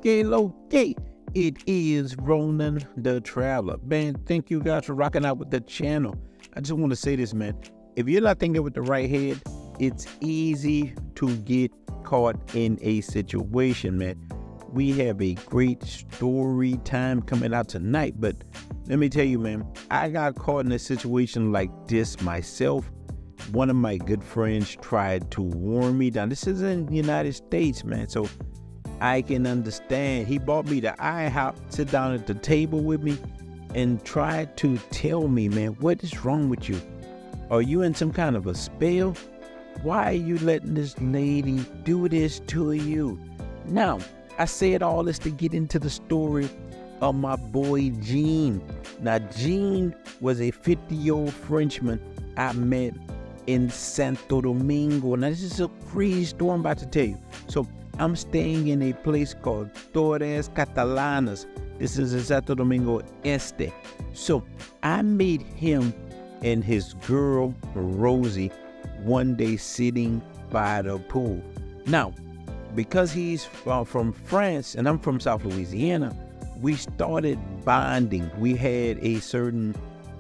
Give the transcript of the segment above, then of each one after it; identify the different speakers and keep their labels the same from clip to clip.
Speaker 1: Loki. It is Ronan the Traveler. Man, thank you guys for rocking out with the channel. I just want to say this, man. If you're not thinking with the right head, it's easy to get caught in a situation, man. We have a great story time coming out tonight, but let me tell you, man, I got caught in a situation like this myself. One of my good friends tried to warn me down. This is in the United States, man, so I can understand. He brought me to IHOP, sit down at the table with me, and tried to tell me, man, what is wrong with you? Are you in some kind of a spell? Why are you letting this lady do this to you? Now, I said all this to get into the story of my boy Gene. Now, Gene was a 50-year-old Frenchman I met in Santo Domingo. Now, this is a crazy story I'm about to tell you. So, I'm staying in a place called Torres Catalanas. This is in Santo Domingo Este. So, I met him and his girl, Rosie, one day sitting by the pool. Now, because he's from France and I'm from South Louisiana, we started bonding. We had a certain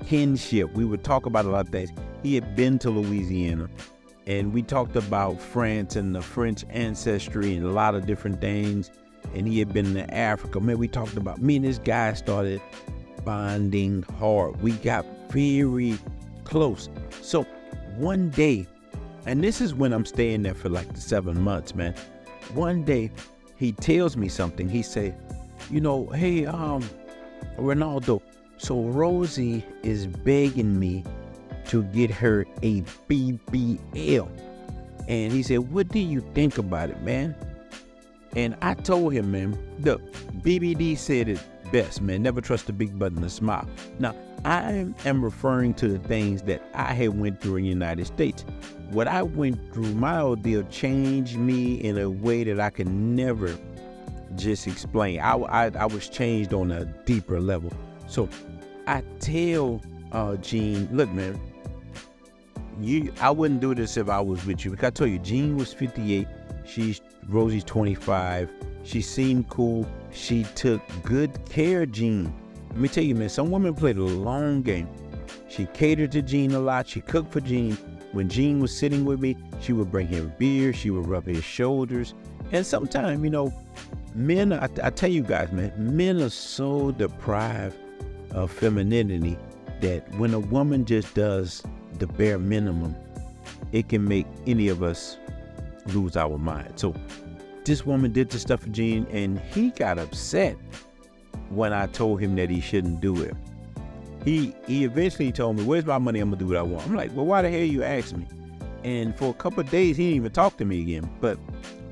Speaker 1: kinship. We would talk about a lot of things. He had been to Louisiana, and we talked about France and the French ancestry and a lot of different things. And he had been to Africa. Man, we talked about, me and this guy started bonding hard. We got very close. So one day, and this is when I'm staying there for like 7 months, man. One day he tells me something. He said, you know, hey, Ronaldo, so Rosie is begging me to get her a BBL. And he said, what do you think about it, man? And I told him, man, look, BBD said it best, man. Never trust a big button to smile. Now, I am referring to the things that I had went through in the United States. What I went through, my ordeal changed me in a way that I can never just explain. I was changed on a deeper level. So I tell Gene, look, man, I wouldn't do this if I was with you. Because I told you, Gene was 58. Rosie's 25. She seemed cool. She took good care of Gene. Let me tell you, man, some women played a long game. She catered to Gene a lot. She cooked for Gene. When Gene was sitting with me, she would bring him beer. She would rub his shoulders. And sometimes, you know, men, I tell you guys, man, men are so deprived of femininity that when a woman just does the bare minimum, it can make any of us lose our mind. So this woman did the stuff for Gene, and he got upset when I told him that he shouldn't do it. He eventually told me, where's my money? I'm gonna do what I want. I'm like, well, why the hell you asked me? And for a couple of days, he didn't even talk to me again. But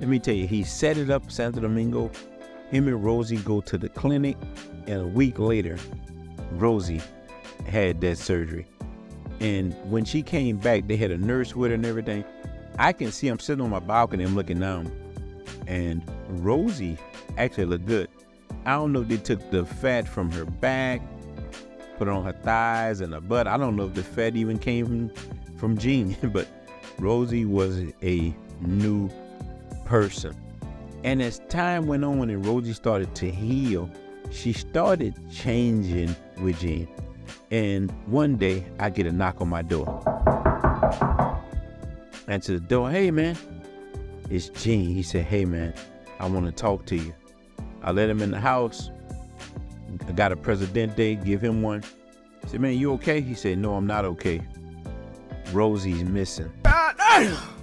Speaker 1: let me tell you, he set it up, Santo Domingo. Him and Rosie go to the clinic, and a week later, Rosie had that surgery. And when she came back, they had a nurse with her and everything. I can see, I'm sitting on my balcony, I'm looking down, and Rosie actually looked good. I don't know if they took the fat from her back, put it on her thighs and her butt. I don't know if the fat even came from Gene, but Rosie was a new person. And as time went on and Rosie started to heal, she started changing with Gene. And one day I get a knock on my door. Answer the door. Hey, man, it's Gene. He said, hey, man, I want to talk to you. I let him in the house. I got a Presidente, give him one. I said, man, you okay? He said, no, I'm not okay. Rosie's missing.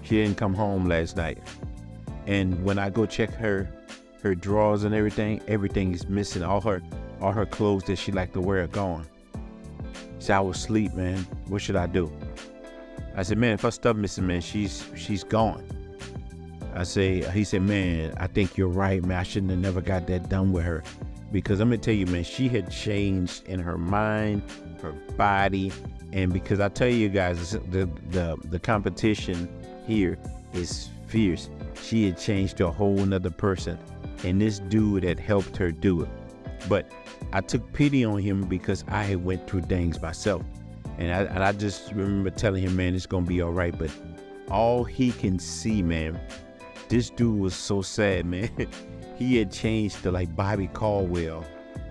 Speaker 1: She didn't come home last night. And when I go check her drawers and everything is missing. All her clothes that she liked to wear are gone. He said, I was asleep, man. What should I do? I said, man, if her stuff missing, man, she's gone. He said, man, I think you're right, man. I shouldn't have never got that done with her. Because I'm gonna tell you, man, she had changed in her mind, her body, and because I tell you guys, the competition here is fierce. She had changed to a whole nother person, and this dude had helped her do it. But I took pity on him because I had went through things myself, and I just remember telling him, man, it's gonna be all right. But all he can see, man, this dude was so sad, man. he had changed to like Bobby Caldwell.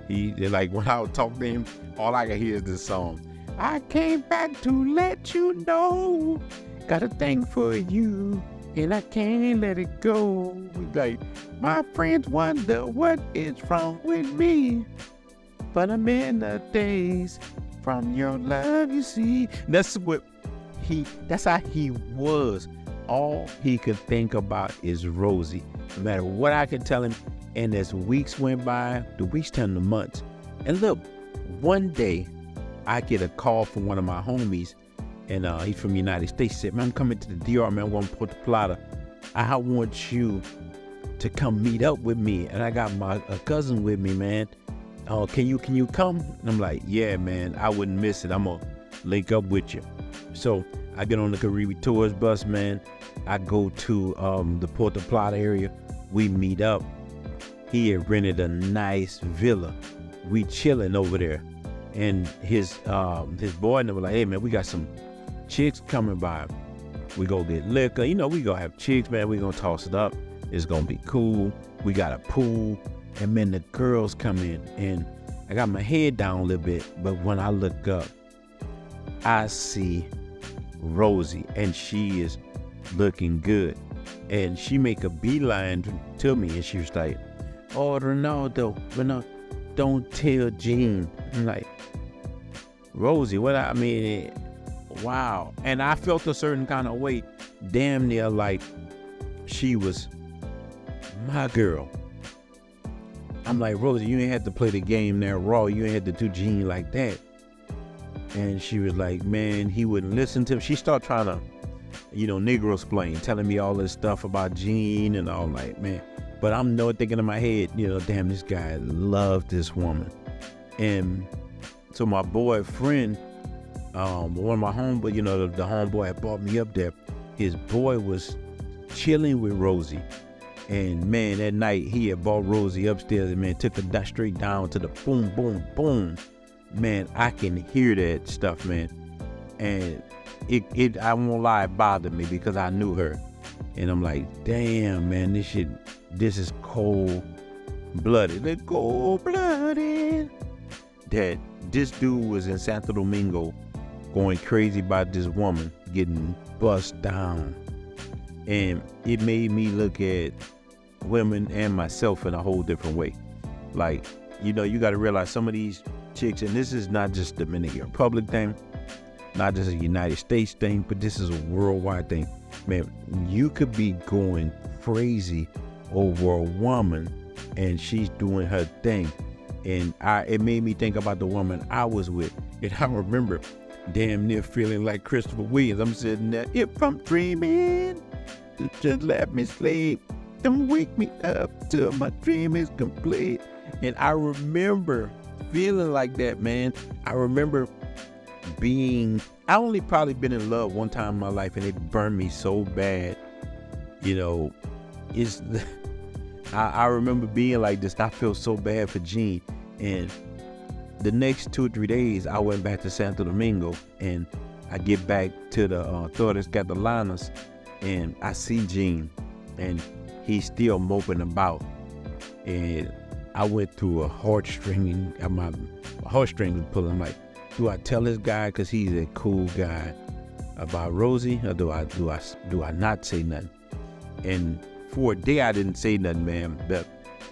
Speaker 1: Like when I would talk to him, all I could hear is this song. I came back to let you know, got a thing for you, and I can't let it go. Like, my friends wonder what is wrong with me, but I'm in the days from your love, you see. That's how he was. All he could think about is Rosie. No matter what I could tell him. And as weeks went by, the weeks turned to months. And look, one day I get a call from one of my homies, and he's from the United States. He said, man, I'm coming to the DR, man. I'm going to Puerto Plata. I want you to come meet up with me. And I got my cousin with me, man. Can you come? And I'm like, yeah, man, I wouldn't miss it. I'm going to link up with you. So I get on the Caribe Tours bus, man. I go to the Puerto Plata area. We meet up. He had rented a nice villa. We chilling over there. And his boy and they were like, hey, man, we got some chicks coming by. We go get liquor. You know, we gonna have chicks, man. We gonna toss it up. It's gonna be cool. We got a pool. And then the girls come in. And I got my head down a little bit. But when I look up, I see Rosie. And she is looking good. And she make a beeline to me. And she was like, oh, Ronaldo, don't tell Gene. I'm like, Rosie, I mean, wow. And I felt a certain kind of way, damn near like she was my girl. I'm like, Rosie, you ain't had to play the game there raw. You ain't had to do Gene like that. And she was like, man, he wouldn't listen to him. She started trying to, Negro explain, telling me all this stuff about Gene and all. Like, man. But I'm thinking in my head, damn, this guy loved this woman. And so my boyfriend, one of my homeboy, the homeboy that brought me up there, his boy was chilling with Rosie. And man, that night he had brought Rosie upstairs and man, took her straight down to the boom, boom, boom. Man, I can hear that stuff, man. And I won't lie, it bothered me because I knew her. And I'm like, damn, man, this is cold-blooded. It's cold-blooded. That this dude was in Santo Domingo going crazy about this woman getting bust down. And it made me look at women and myself in a whole different way. Like, you got to realize some of these chicks, and this is not just Dominican Republic thing, not just a United States thing, but this is a worldwide thing. Man, you could be going crazy over a woman and she's doing her thing. And it made me think about the woman I was with. And I remember damn near feeling like Christopher Williams. I'm sitting there, if I'm dreaming, just let me sleep. Don't wake me up till my dream is complete. And I remember feeling like that, man. I remember I only probably been in love one time in my life, and it burned me so bad. I remember being like this. I felt so bad for Gene. And the next 2 or 3 days, I went back to Santo Domingo, and I get back to the Torres Catalanas, and I see Gene, and he's still moping about. And I went through a heartstring. My heartstring was pulling. I'm like, do I tell this guy because he's a cool guy about Rosie, or do I not say nothing? And for a day I didn't say nothing, man. But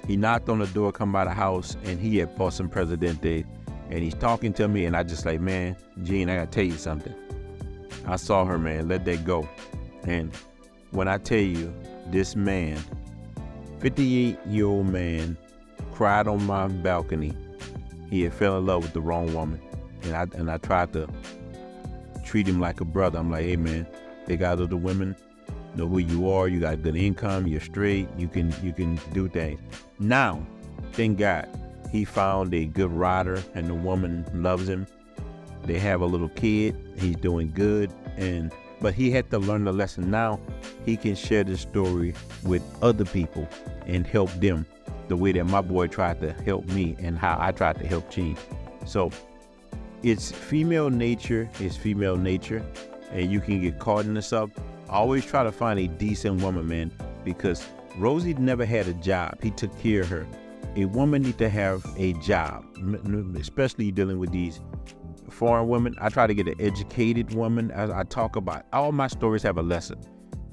Speaker 1: he knocked on the door, come by the house, and he had bought some Presidente, and he's talking to me, and I just like, man, Gene, I gotta tell you something. I saw her, man. Let that go. And when I tell you, this man, 58-year-old man, cried on my balcony. He had fell in love with the wrong woman. And I tried to treat him like a brother. I'm like, hey, man, big out of the women, know who you are. You got good income. You're straight. You can do things. Now, thank God, he found a good rider, and the woman loves him. They have a little kid. He's doing good. But he had to learn the lesson. Now he can share this story with other people and help them the way that my boy tried to help me and how I tried to help Gene. So it's female nature, and you can get caught in this up. Always try to find a decent woman, man, because Rosie never had a job. He took care of her. A woman needs to have a job, especially dealing with these foreign women. I try to get an educated woman. As I talk about, all my stories have a lesson.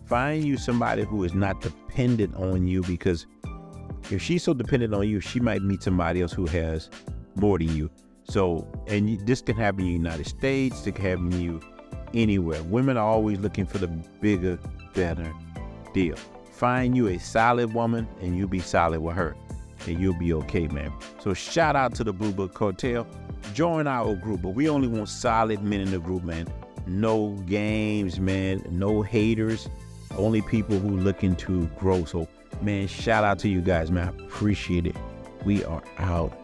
Speaker 1: Find you somebody who is not dependent on you, because if she's so dependent on you, she might meet somebody else who has more than you. So, and this can happen in the United States. It can happen to you anywhere. Women are always looking for the bigger, better deal. Find you a solid woman and you be solid with her, and you'll be okay, man. So shout out to the Blue Book Cartel. Join our group, but we only want solid men in the group, man. No games, man. No haters. Only people who looking to grow. So, man, shout out to you guys, man. I appreciate it. We are out.